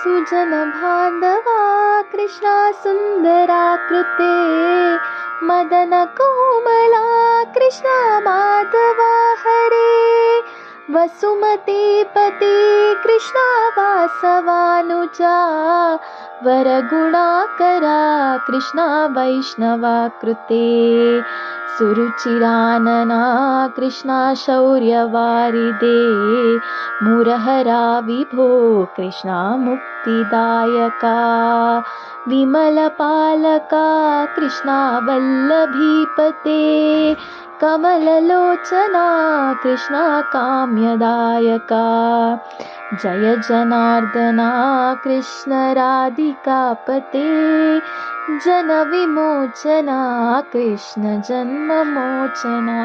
सुजन बान्धवा कृष्णा सुन्दराकृते मदन कोमला कृष्णा माधवा हरे वसुमतीपते कृष्णा वासवानुजा वरगुणाकरा कृष्णा वैष्णवाकृते सुरुचिरानना कृष्णा शौर्यवारिदे मुरहरा विभो कृष्णा मुक्तिदायका विमलपालका कृष्णा वल्लभीपते कमललोचना कृष्णा काम्यदायका जय जनार्दना कृष्ण राधिकापते जनविमोचना कृष्ण जन्ममोचना।